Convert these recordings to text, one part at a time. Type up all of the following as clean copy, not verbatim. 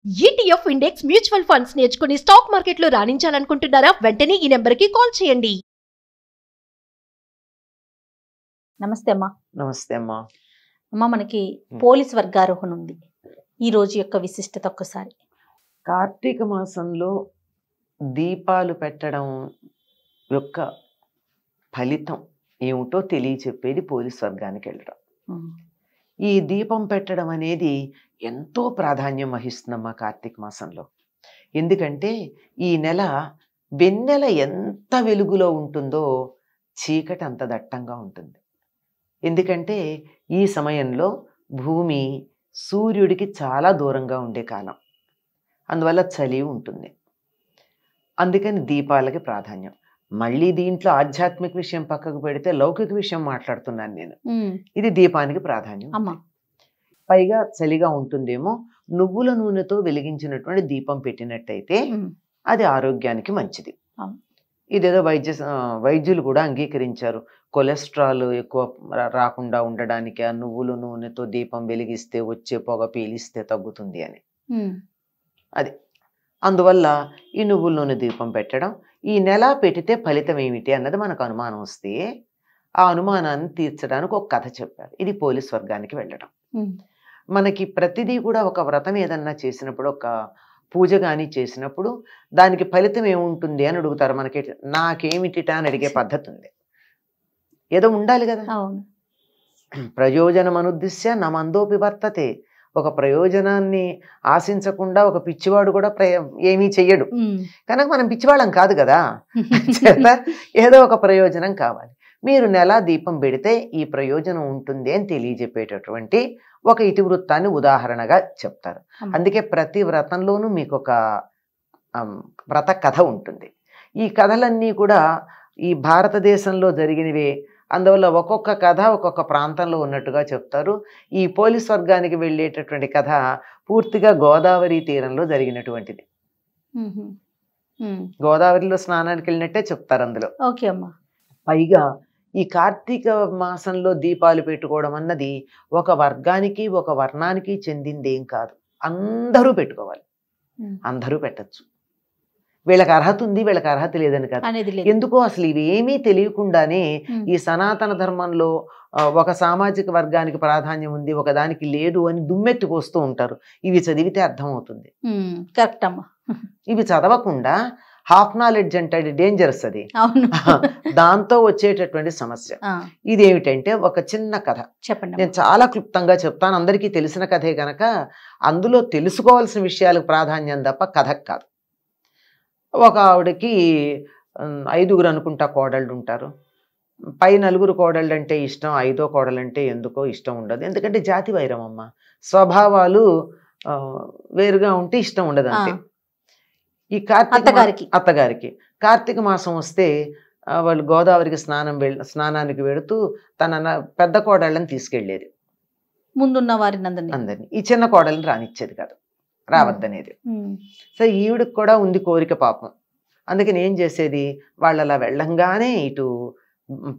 ETF index mutual funds నేర్చుకుని stock మార్కెట్లో రాణించాలనుకుంటున్నారా? వెంటనే ఈ నెంబర్కి కాల్ చేయండి. నమస్తే అమ్మా. నమస్తే అమ్మా. అమ్మా, మనకి పోలీస్ వర్గారోహణ ఉంది. ఈ రోజు యొక్క విశిష్టత ఒక్కసారి. కార్తీక మాసంలో దీపాలు పెట్టడం యొక్క ఫలితం ఏమిటో తెలియచెప్పేది పోలీస్ వర్గానికి వెళ్ళడం. ఈ దీపం పెట్టడం అనేది ఎంతో ప్రాధాన్యం వహిస్తుందమ్మా కార్తీక మాసంలో. ఎందుకంటే ఈ నెల వెన్నెల ఎంత వెలుగులో ఉంటుందో చీకటి అంత దట్టంగా ఉంటుంది. ఎందుకంటే ఈ సమయంలో భూమి సూర్యుడికి చాలా దూరంగా ఉండే కాలం, అందువల్ల చలి ఉంటుంది. అందుకని దీపాలకి ప్రాధాన్యం. మళ్ళీ దీంట్లో ఆధ్యాత్మిక విషయం పక్కకు పెడితే లౌకిక విషయం మాట్లాడుతున్నాను నేను. ఇది దీపానికి ప్రాధాన్యం. పైగా చలిగా ఉంటుందేమో, నువ్వుల నూనెతో వెలిగించినటువంటి దీపం పెట్టినట్టయితే అది ఆరోగ్యానికి మంచిది. ఇదేదో వైద్యులు కూడా అంగీకరించారు. కొలెస్ట్రాల్ ఎక్కువ రాకుండా ఉండడానికి ఆ నువ్వుల నూనెతో దీపం వెలిగిస్తే వచ్చే పొగ పీలిస్తే తగ్గుతుంది అని. అది అందువల్ల ఈ నువ్వుల నూనె దీపం పెట్టడం, ఈ నెల పెడితే ఫలితం ఏమిటి అన్నది మనకు అనుమానం వస్తే ఆ అనుమానాన్ని తీర్చడానికి ఒక కథ చెప్పారు. ఇది పోలీస్ వర్గానికి వెళ్ళడం. మనకి ప్రతిదీ కూడా ఒక వ్రతం ఏదన్నా చేసినప్పుడు, ఒక పూజ కానీ చేసినప్పుడు దానికి ఫలితం ఏముంటుంది అని అడుగుతారు. మనకి నాకేమిటిట అని అడిగే పద్ధతి ఉంది. ఏదో ఉండాలి కదా. ప్రయోజనం అనుద్దిశ్య నమందోపి వర్తతే. ఒక ప్రయోజనాన్ని ఆశించకుండా ఒక పిచ్చివాడు కూడా ఏమీ చెయ్యడు. కనుక మనం పిచ్చివాళ్ళం కాదు కదా. ఏదో ఒక ప్రయోజనం కావాలి. మీరు నెల దీపం పెడితే ఈ ప్రయోజనం ఉంటుంది అని తెలియజెప్పేటటువంటి ఒక ఇతివృత్తాన్ని ఉదాహరణగా చెప్తారు. అందుకే ప్రతి వ్రతంలోనూ మీకు ఒక వ్రత కథ ఉంటుంది. ఈ కథలన్నీ కూడా ఈ భారతదేశంలో జరిగినవే. అందువల్ల ఒక్కొక్క కథ ఒక్కొక్క ప్రాంతంలో ఉన్నట్టుగా చెప్తారు. ఈ పోలీస్ వర్గానికి వెళ్ళేటటువంటి కథ పూర్తిగా గోదావరి తీరంలో జరిగినటువంటిది. గోదావరిలో స్నానానికి వెళ్ళినట్టే చెప్తారు అందులో. పైగా ఈ కార్తీక మాసంలో దీపాలు పెట్టుకోవడం అన్నది ఒక వర్గానికి ఒక వర్ణానికి చెందింది ఏం కాదు. అందరూ పెట్టుకోవాలి, అందరూ పెట్టచ్చు. వీళ్ళకి అర్హత ఉంది, వీళ్ళకి అర్హత లేదని కాదు. ఎందుకో అసలు ఇవేమీ తెలియకుండానే ఈ సనాతన ధర్మంలో ఒక సామాజిక వర్గానికి ప్రాధాన్యం ఉంది, ఒకదానికి లేదు అని దుమ్మెత్తుకొస్తూ ఉంటారు. ఇవి చదివితే అర్థమవుతుంది. కరెక్ట్ అమ్మా. ఇవి చదవకుండా హాఫ్ నాలెడ్జ్ అంటే డేంజరస్. అది దాంతో వచ్చేటటువంటి సమస్య. ఇదేమిటంటే ఒక చిన్న కథ చెప్పండి. నేను చాలా క్లుప్తంగా చెప్తాను, అందరికీ తెలిసిన కథే గనక అందులో తెలుసుకోవాల్సిన విషయాలకు ప్రాధాన్యం తప్ప కథకు కాదు. ఒక ఆవిడకి 5 అనుకుంటా కోడళ్ళు ఉంటారు. పై 4 కోడళ్ళు అంటే ఇష్టం, 5వ కోడలంటే ఎందుకో ఇష్టం ఉండదు. ఎందుకంటే జాతి వైరం అమ్మ, స్వభావాలు వేరుగా ఉంటే ఇష్టం ఉండదు అంతే. ఈ అత్తగారికి కార్తీక మాసం వస్తే వాళ్ళు గోదావరికి స్నానానికి వెళుతూ తన పెద్ద కోడళ్ళని తీసుకెళ్లేది, ముందున్న వారిని అందరినీ. ఈ చిన్న కోడళ్ళని రానిచ్చేది కాదు, రావద్దనేది. సో ఈవిడికి కూడా ఉంది కోరిక పాపం. అందుకని ఏం చేసేది, వాళ్ళు అలా వెళ్ళంగానే ఇటు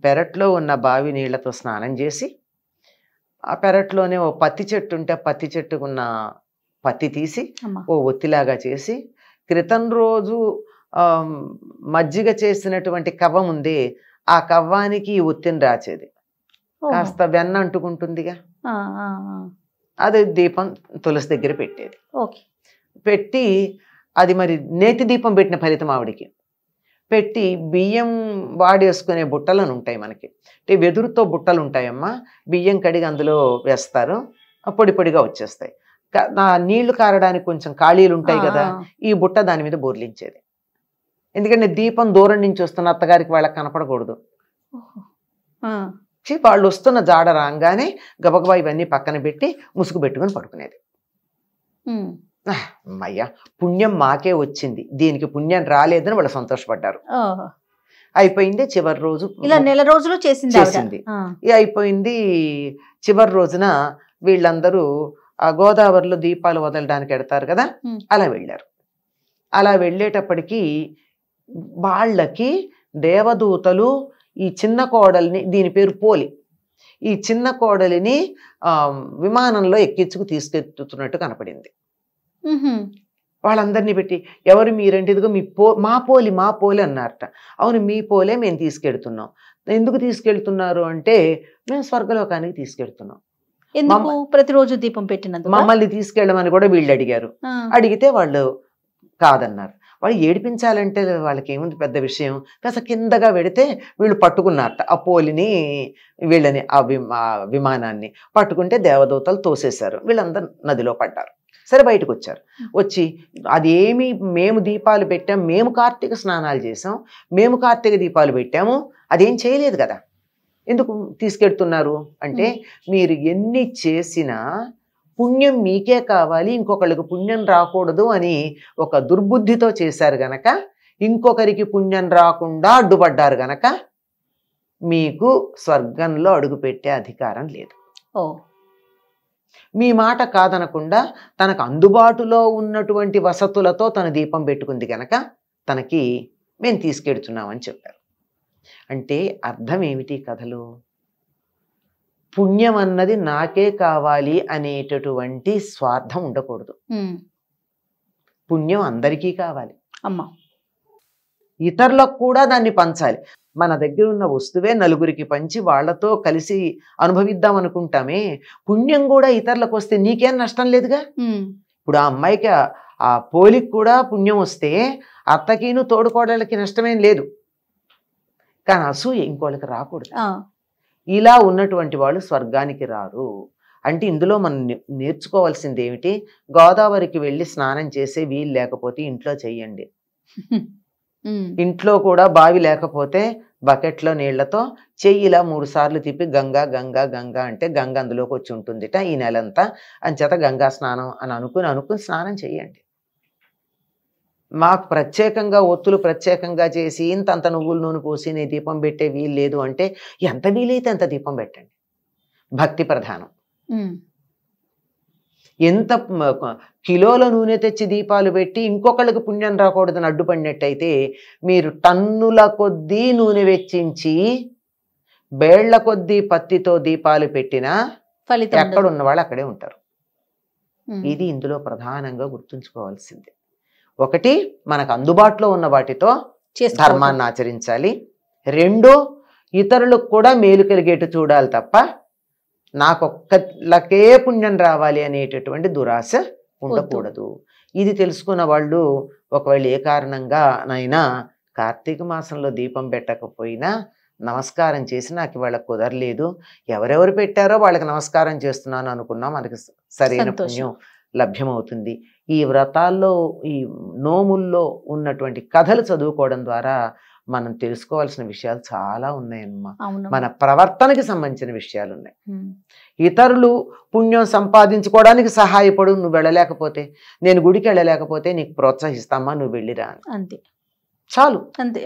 పెరట్లో ఉన్న బావి నీళ్లతో స్నానం చేసి, ఆ పెరట్లోనే ఓ పత్తి చెట్టు ఉంటే పత్తి చెట్టుకున్న పత్తి తీసి ఓ ఒత్తిలాగా చేసి, క్రితం రోజు మజ్జిగ చేసినటువంటి కవ్వం ఉంది, ఆ కవ్వానికి ఈ ఒత్తిని రాచేది. కాస్త వెన్న అంటుకుంటుందిగా, అది దీపం తులసి దగ్గర పెట్టేది. పెట్టి అది మరి నేతి దీపం పెట్టిన ఫలితం ఆవిడికి. పెట్టి బియ్యం వాడేసుకునే బుట్టలను ఉంటాయి మనకి, అంటే వెదురుతో బుట్టలు ఉంటాయమ్మా. బియ్యం కడిగి అందులో వేస్తారు, పొడి పొడిగా వచ్చేస్తాయి. నీళ్లు కారడానికి కొంచెం ఖాళీలు ఉంటాయి కదా, ఈ బుట్ట దాని మీద బోర్లించేది. ఎందుకంటే దీపం దూరం నుంచి వస్తున్న అత్తగారికి వాళ్ళకి కనపడకూడదు. వాళ్ళు వస్తున్న జాడ రాగానే గబగబా ఇవన్నీ పక్కన పెట్టి ముసుగు పెట్టుకుని పడుకునేది. అమ్మయ్యా, పుణ్యం మాకే వచ్చింది, దీనికి పుణ్యం రాలేదని వాళ్ళు సంతోషపడ్డారు. అయిపోయింది. చివరి రోజు ఇలా నెల రోజులు చేసింది. అయిపోయింది. చివరి రోజున వీళ్ళందరూ ఆ గోదావరిలో దీపాలు వదలడానికి వెడతారు కదా, అలా వెళ్ళారు. అలా వెళ్ళేటప్పటికీ వాళ్ళకి దేవదూతలు ఈ చిన్న కోడల్ని, దీని పేరు పోలి, ఈ చిన్న కోడలిని విమానంలో ఎక్కించుకు తీసుకెళ్తున్నట్టు కనపడింది. వాళ్ళందరినీ పెట్టి ఎవరు మీరంటే ఇదిగో మా పోలి అన్నారట. అవును మీ పోలే మేము తీసుకెళ్తున్నాం. ఎందుకు తీసుకెళ్తున్నారు అంటే మేము స్వర్గలోకానికి తీసుకెళ్తున్నాం. ఎందుకు? ప్రతిరోజు దీపం పెట్టినందుకు. మమ్మల్ని తీసుకెళ్ళమని కూడా వీళ్ళు అడిగారు. అడిగితే వాళ్ళు కాదన్నారు. వాళ్ళు ఏడిపించాలంటే వాళ్ళకి ఏముంది పెద్ద విషయం. కాస్త కిందగా పెడితే వీళ్ళు పట్టుకున్నారట ఆ పోలిని, వీళ్ళని ఆ విమానాన్ని పట్టుకుంటే దేవదూతలు తోసేశారు. వీళ్ళందరూ నదిలో పడ్డారు. సరే బయటకు వచ్చారు. వచ్చి అదేమి మేము దీపాలు పెట్టాం, మేము కార్తీక స్నానాలు చేసాం, మేము కార్తీక దీపాలు పెట్టాము, అదేం చేయలేదు కదా, ఎందుకు తీసుకెడుతున్నారు అంటే మీరు ఎన్ని చేసినా పుణ్యం మీకే కావాలి, ఇంకొకళ్ళకి పుణ్యం రాకూడదు అని ఒక దుర్బుద్ధితో చేశారు గనక, ఇంకొకరికి పుణ్యం రాకుండా అడ్డుపడ్డారు గనక మీకు స్వర్గంలో అడుగుపెట్టే అధికారం లేదు. మీ మాట కాదనకుండా తనకు అందుబాటులో ఉన్నటువంటి వసతులతో తన దీపం పెట్టుకుంది గనక తనకి మేము తీసుకెడుతున్నామని చెప్పారు. అంటే అర్థం ఏమిటి కథలు? పుణ్యం అన్నది నాకే కావాలి అనేటటువంటి స్వార్థం ఉండకూడదు. పుణ్యం అందరికీ కావాలి అమ్మా. ఇతరులకు కూడా దాన్ని పంచాలి. మన దగ్గర ఉన్న వస్తువే నలుగురికి పంచి వాళ్లతో కలిసి అనుభవిద్దాం అనుకుంటామే, పుణ్యం కూడా ఇతరులకు వస్తే నీకేం నష్టం లేదుగా. ఇప్పుడు ఆ అమ్మాయికి ఆ పోలికి కూడా పుణ్యం వస్తే అత్తకిను తోడుకోడలకి నష్టమేం లేదు. కానీ అసూయ ఇంకోళ్ళకి రాకూడదు. ఇలా ఉన్నటువంటి వాళ్ళు స్వర్గానికి రారు. అంటే ఇందులో మనం నేర్చుకోవాల్సింది ఏమిటి? గోదావరికి వెళ్ళి స్నానం చేసే వీలు లేకపోతే ఇంట్లో చెయ్యండి. ఇంట్లో కూడా బావి లేకపోతే బకెట్లో నీళ్లతో చెయ్యిలా 3 సార్లు తిప్పి గంగా గంగా గంగా అంటే గంగ అందులోకి వచ్చి ఉంటుందిట ఈ నెలంతా. అంచేత గంగా స్నానం అని అనుకుని స్నానం చెయ్యండి. మాకు ప్రత్యేకంగా ఒత్తులు ప్రత్యేకంగా చేసి ఇంతంత నువ్వుల నూనె పోసి నీ దీపం పెట్టే వీలు లేదు అంటే ఎంత వీలైతే అంత దీపం పెట్టండి. భక్తి ప్రధానం. ఎంత కిలోల నూనె తెచ్చి దీపాలు పెట్టి ఇంకొకళ్ళకి పుణ్యం రాకూడదని అడ్డుపడినట్టయితే మీరు టన్నుల కొద్దీ నూనె వెచ్చించి బేళ్ల కొద్దీ పత్తితో దీపాలు పెట్టినా ఎక్కడ ఉన్న వాళ్ళు అక్కడే ఉంటారు. ఇది ఇందులో ప్రధానంగా గుర్తుంచుకోవాల్సింది. ఒకటి, మనకు అందుబాటులో ఉన్న వాటితో ధర్మాన్ని ఆచరించాలి. 2, ఇతరులకు కూడా మేలు కలిగేటు చూడాలి తప్ప నాకొక్కలకే పుణ్యం రావాలి అనేటటువంటి దురాశ ఉండకూడదు. ఇది తెలుసుకున్న వాళ్ళు ఒకవేళ ఏ కారణంగా నైనా కార్తీక మాసంలో దీపం పెట్టకపోయినా నమస్కారం చేసి నాకు ఇవాళ కుదరలేదు, ఎవరెవరు పెట్టారో వాళ్ళకి నమస్కారం చేస్తున్నాను అనుకున్నా మనకి సరైన పుణ్యం లభ్యమవుతుంది. ఈ వ్రతాల్లో ఈ నోముల్లో ఉన్నటువంటి కథలు చదువుకోవడం ద్వారా మనం తెలుసుకోవాల్సిన విషయాలు చాలా ఉన్నాయమ్మా. మన ప్రవర్తనకి సంబంధించిన విషయాలు ఉన్నాయి. ఇతరులు పుణ్యం సంపాదించుకోవడానికి సహాయపడు, నువ్వు వెళ్ళలేకపోతే, నేను గుడికి వెళ్ళలేకపోతే నీకు ప్రోత్సహిస్తామా, నువ్వు వెళ్ళిరా అంతే, చాలు. అంతే.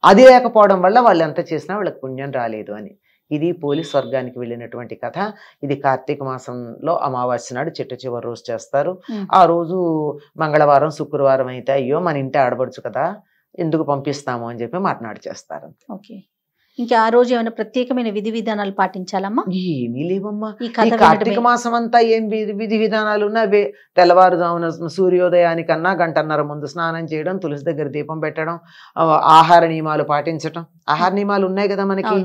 అది లేకపోవడం వల్ల వాళ్ళు ఎంత చేసినా వాళ్ళకి పుణ్యం రాలేదు అని. ఇది పోలీస్ స్వర్గానికి వెళ్ళినటువంటి కథ. ఇది కార్తీక మాసంలో అమావాస్య నాడు చిట్ట చివరి రోజు చేస్తారు. ఆ రోజు మంగళవారం శుక్రవారం అయితే అయ్యో మన ఇంటి ఆడబడుచు కదా ఎందుకు పంపిస్తాము అని చెప్పి మాట్లాడి చేస్తారు. ఓకే. ఇంకా ఆ రోజు ఏమైనా ప్రత్యేకమైన విధి విధానాలు పాటించాలమ్మా? ఏమీ లేవమ్మా. ఈ కార్తీక మాసం అంతా ఏం విధి విధానాలు ఉన్నాయి? తెల్లవారుజామున సూర్యోదయానికన్నా 1.5 గంటల ముందు స్నానం చేయడం, తులసి దగ్గర దీపం పెట్టడం, ఆహార నియమాలు పాటించటం. ఆహార నియమాలు ఉన్నాయి కదా మనకి.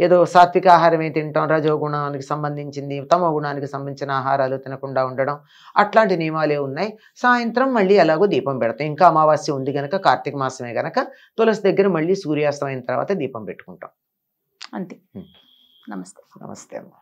ఏదో సాత్విక ఆహారమే తింటాం, రజోగుణానికి సంబంధించింది తమో గుణానికి సంబంధించిన ఆహారాలు తినకుండా ఉండడం, అట్లాంటి నియమాలే ఉన్నాయి. సాయంత్రం మళ్ళీ ఎలాగో దీపం పెడతాం. ఇంకా అమావాస్య ఉంది కనుక కార్తీక మాసమే కనుక తులసి దగ్గర మళ్ళీ సూర్యాస్తమైన తర్వాత దీపం పెట్టుకుంటాం. అంతే. నమస్తే. నమస్తే అమ్మా.